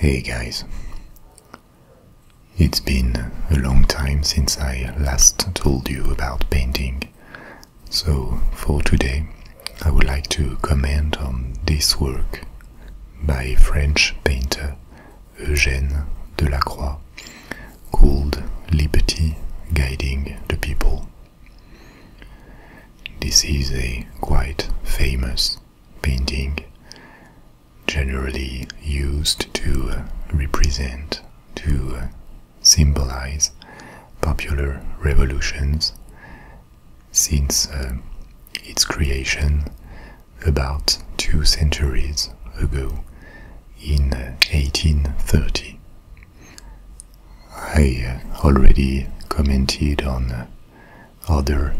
Hey guys, it's been a long time since I last told you about painting, so for today I would like to comment on this work by French painter Eugène Delacroix called Liberty Guiding the People. This is a quite famous painting, generally used to represent, to symbolize popular revolutions since its creation about 2 centuries ago in 1830. I already commented on other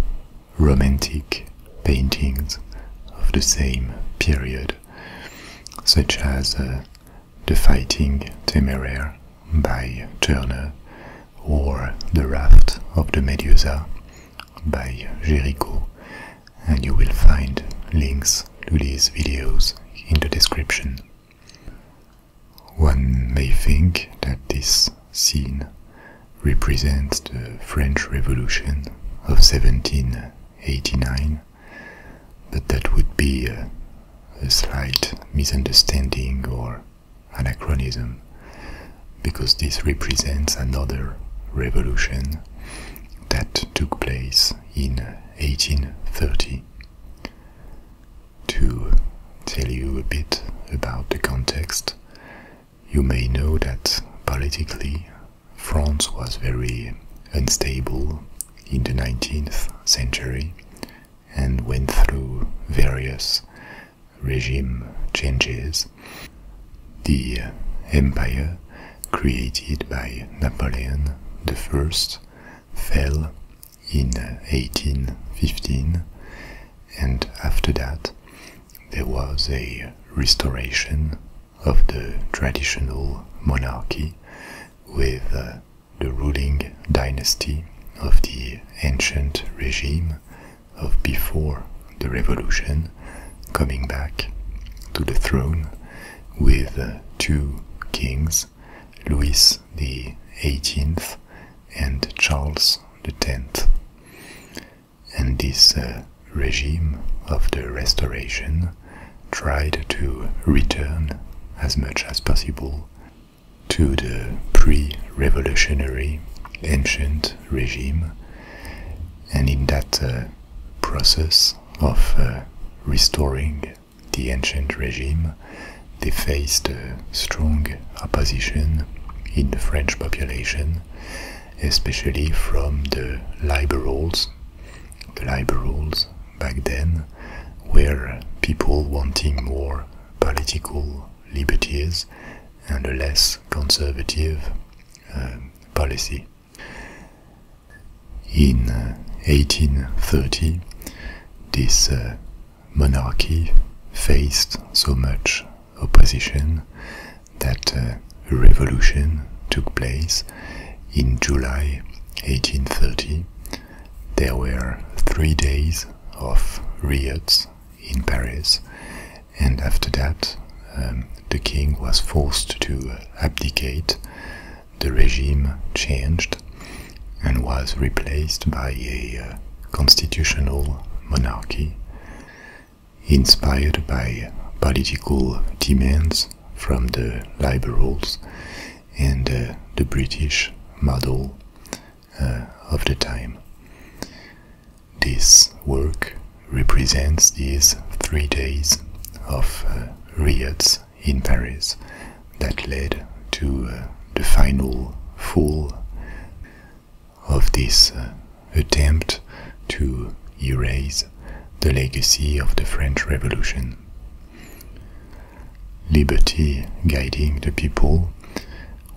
romantic paintings of the same period, such as The Fighting Temeraire by Turner or The Raft of the Medusa by Géricault, and you will find links to these videos in the description. One may think that this scene represents the French Revolution of 1789, but that would be a slight misunderstanding or anachronism, because this represents another revolution that took place in 1830. To tell you a bit about the context, you may know that politically France was very unstable in the 19th century and went through various regime changes. The empire created by Napoleon I fell in 1815, and after that there was a restoration of the traditional monarchy with the ruling dynasty of the ancient regime of before the revolution coming back to the throne with 2 kings, Louis XVIII and Charles X. And this regime of the Restoration tried to return as much as possible to the pre-revolutionary ancient regime, and in that process of restoring the ancient regime, they faced strong opposition in the French population, especially from the liberals. The liberals back then were people wanting more political liberties and a less conservative policy. In 1830, this monarchy faced so much opposition that a revolution took place in July 1830. There were 3 days of riots in Paris, and after that the king was forced to abdicate. The regime changed and was replaced by a constitutional monarchy inspired by political demands from the liberals and the British model of the time. This work represents these 3 days of riots in Paris that led to the final fall of this attempt to erase the legacy of the French Revolution. Liberty Guiding the People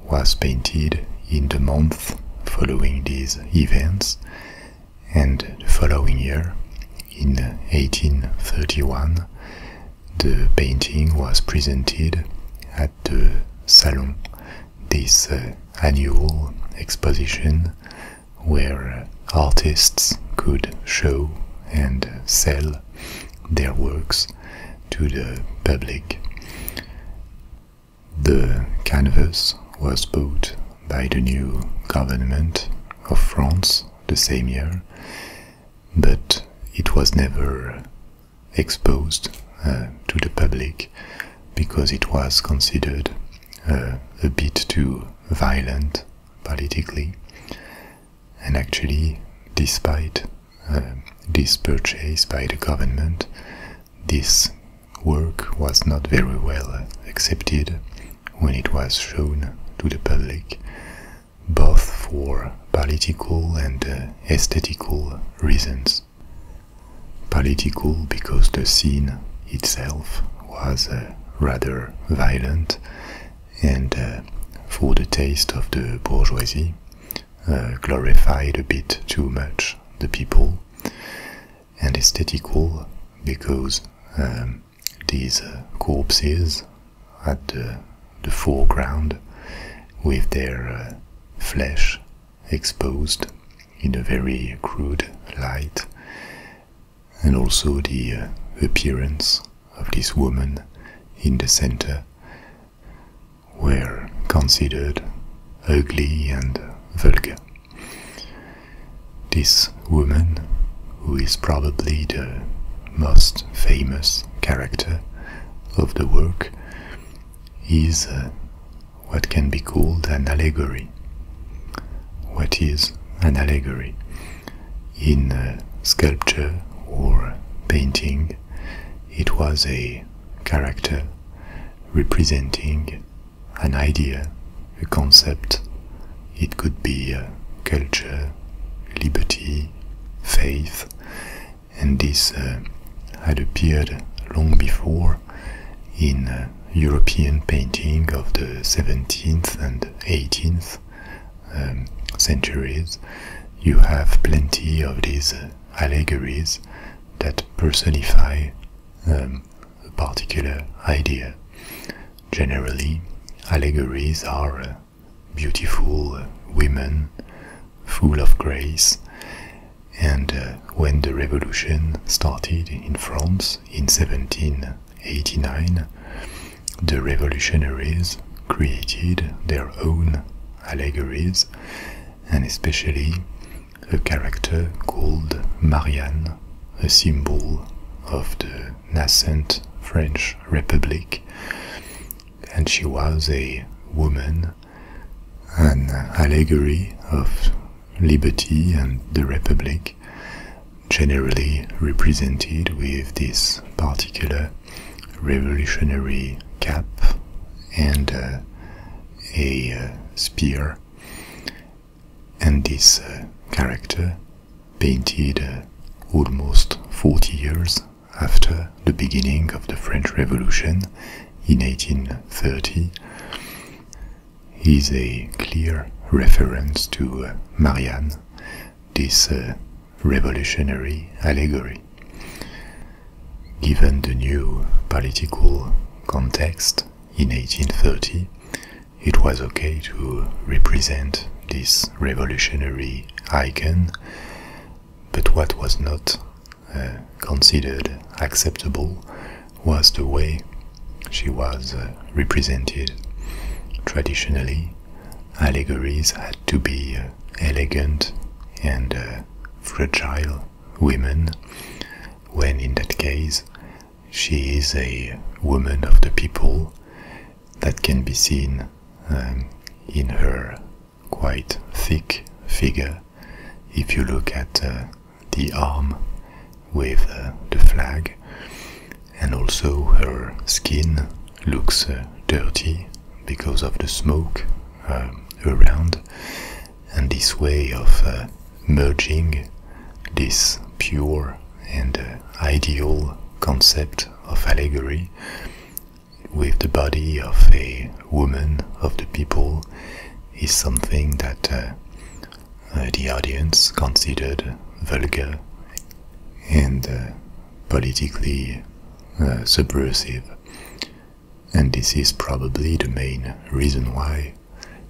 was painted in the month following these events, and the following year, in 1831, the painting was presented at the Salon, this annual exposition where artists could show and sell their works to the public. The canvas was bought by the new government of France the same year, but it was never exposed to the public because it was considered a bit too violent politically. And actually, despite this purchase by the government, this work was not very well accepted when it was shown to the public, both for political and aesthetical reasons. Political because the scene itself was rather violent, and for the taste of the bourgeoisie, glorified a bit too much the people, and aesthetical because these corpses at the foreground with their flesh exposed in a very crude light, and also the appearance of this woman in the center were considered ugly and vulgar. This woman, who is probably the most famous character of the work, is what can be called an allegory. What is an allegory? In sculpture or painting, it was a character representing an idea, a concept. It could be culture, liberty, faith, and this had appeared long before in European painting of the 17th and 18th centuries. You have plenty of these allegories that personify a particular idea. Generally, allegories are beautiful women, full of grace, and when the revolution started in France in 1789, the revolutionaries created their own allegories, and especially a character called Marianne, a symbol of the nascent French Republic, and she was a woman, an allegory of liberty and the Republic, generally represented with this particular revolutionary cap and a spear. And this character, painted almost 40 years after the beginning of the French Revolution in 1830, is a clear reference to Marianne, this revolutionary allegory. Given the new political context in 1830, it was okay to represent this revolutionary icon, but what was not considered acceptable was the way she was represented. Traditionally, allegories had to be elegant and fragile women, when in that case she is a woman of the people that can be seen in her quite thick figure. If you look at the arm with the flag, and also her skin looks dirty because of the smoke around, and this way of merging this pure and ideal concept of allegory with the body of a woman of the people is something that the audience considered vulgar and politically subversive. And this is probably the main reason why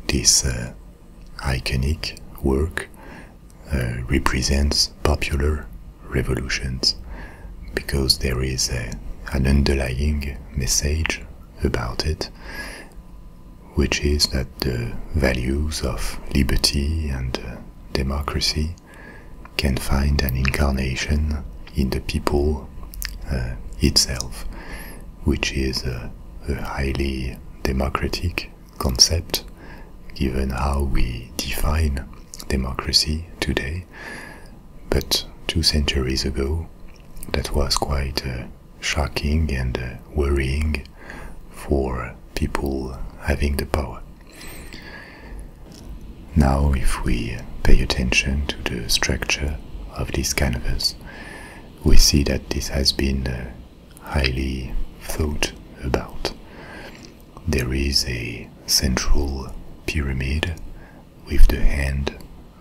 this iconic work represents popular revolutions, because there is an underlying message about it, which is that the values of liberty and democracy can find an incarnation in the people itself, which is a highly democratic concept, given how we define democracy today. But 2 centuries ago, that was quite shocking and worrying for people having the power. Now, if we pay attention to the structure of this canvas, we see that this has been highly thought about. There is a central pyramid with the hand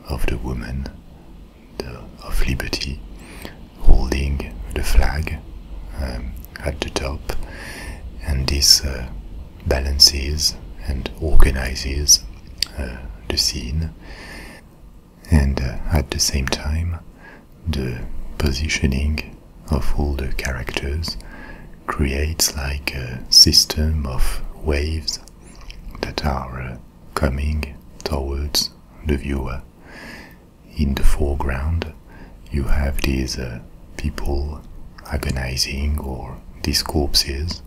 of the woman of liberty holding the flag at the top, and this balances and organizes the scene, and at the same time the positioning of all the characters creates like a system of waves that are coming towards the viewer. In the foreground you have these people agonizing, or these corpses,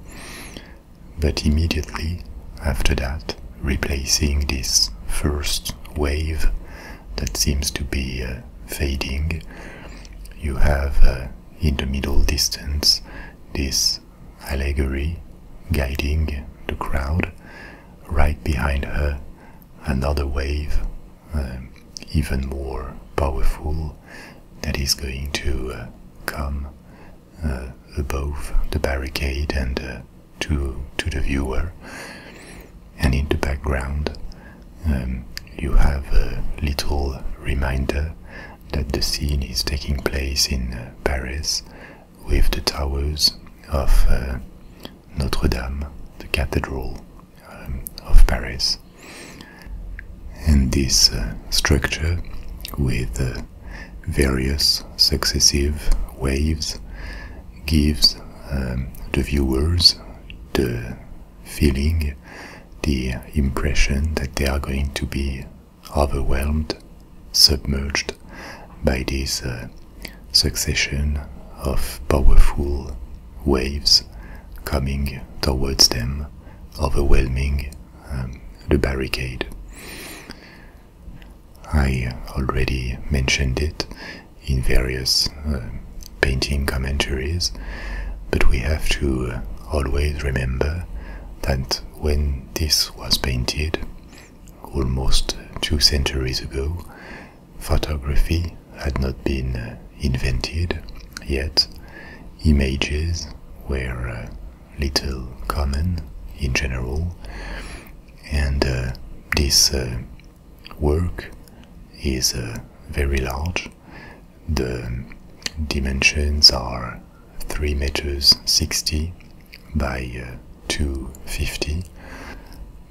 but immediately after that, replacing this first wave that seems to be fading, you have in the middle distance this allegory guiding the crowd. Right behind her, another wave, even more powerful, that is going to come above the barricade and to the viewer. And in the background you have a little reminder that the scene is taking place in Paris, with the towers of Notre Dame, the cathedral of Paris. And this structure with various successive waves gives the viewers the feeling, the impression that they are going to be overwhelmed, submerged by this succession of powerful waves coming towards them, overwhelming the barricade. I already mentioned it in various painting commentaries, but we have to always remember that when this was painted, almost 2 centuries ago, photography had not been invented yet. Images were little common in general, and this work is very large. The dimensions are 3 meters 60 by 250.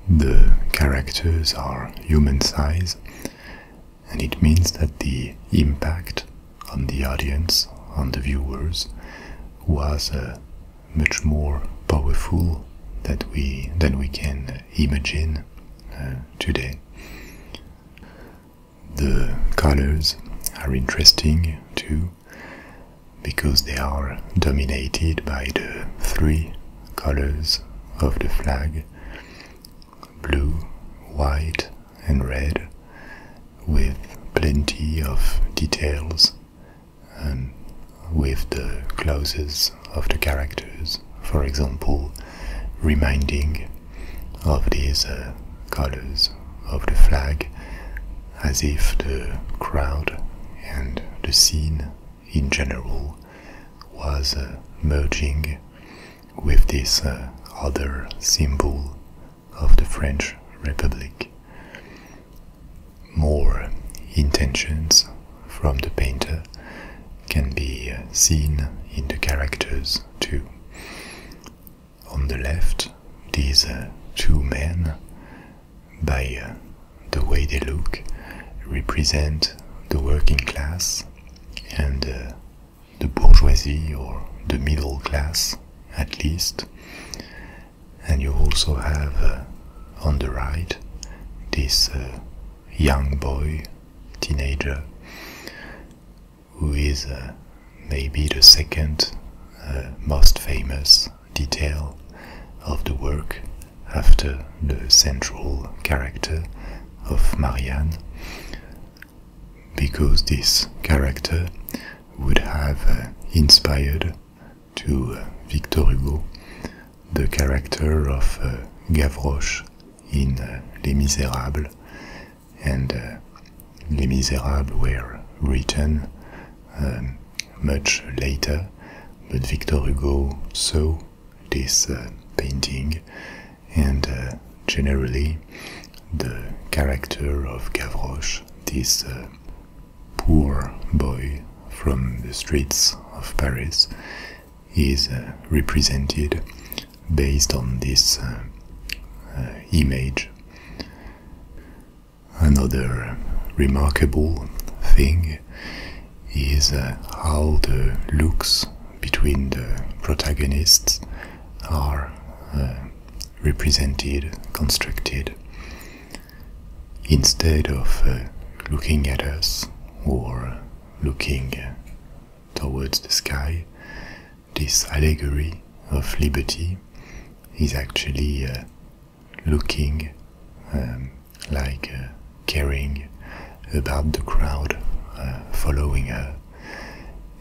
The characters are human size, and it means that the impact on the audience, on the viewers, was much more powerful than we can imagine today. The colors are interesting too, because they are dominated by the 3 colors of the flag: blue, white and red, with plenty of details, and with the clothes of the characters, for example, reminding of these colors of the flag, as if the crowd and the scene in general was merging with this other symbol of the French Republic. More intentions from the painter can be seen in the characters too. On the left, these 2 men, by the way they look, represent the working class and the bourgeoisie, or the middle class at least. And you also have on the right, this young boy, teenager, who is maybe the second most famous detail of the work after the central character of Marianne, because this character would have inspired to Victor Hugo the character of Gavroche in Les Misérables, and Les Misérables were written much later, but Victor Hugo saw this painting, and generally the character of Gavroche, this poor boy from the streets of Paris, is represented based on this image. Another remarkable thing is how the looks between the protagonists are represented, constructed. Instead of looking at us or looking towards the sky, this allegory of liberty is actually looking like caring about the crowd following her,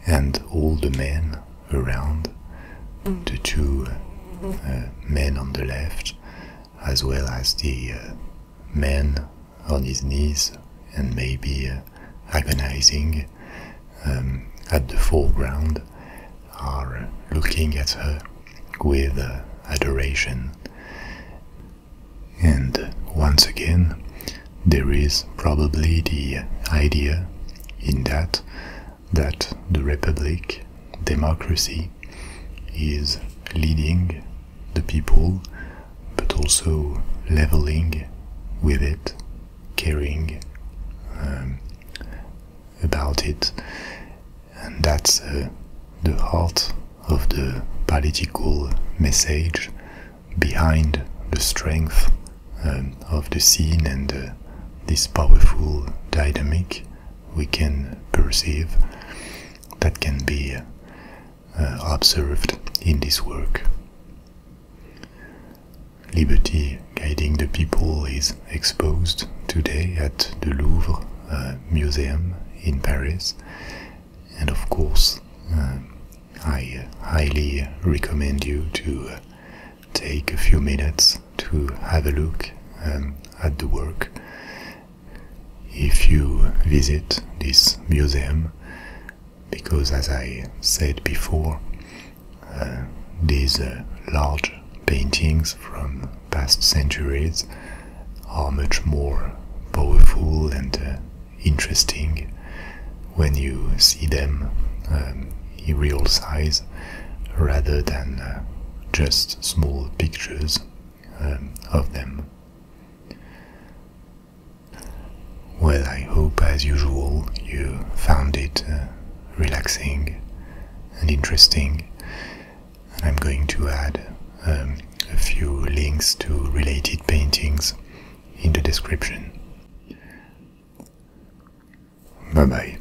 and all the men around, the two men on the left, as well as the man on his knees and maybe agonizing at the foreground, are looking at her with adoration. And once again, there is probably the idea in that the Republic, democracy, is leading the people, but also leveling with it, caring about it. And that's the heart of the political message behind the strength of the scene and this powerful dynamic we can perceive, that can be observed in this work. Liberty guiding the people is exposed today at the Louvre Museum in Paris, and of course I highly recommend you to take a few minutes to have a look at the work. If you visit this museum, because as I said before, these large paintings from past centuries are much more powerful and interesting when you see them in real size, rather than just small pictures of them. Well, I hope as usual you found it relaxing and interesting, and I'm going to add a few links to related paintings in the description. Bye bye.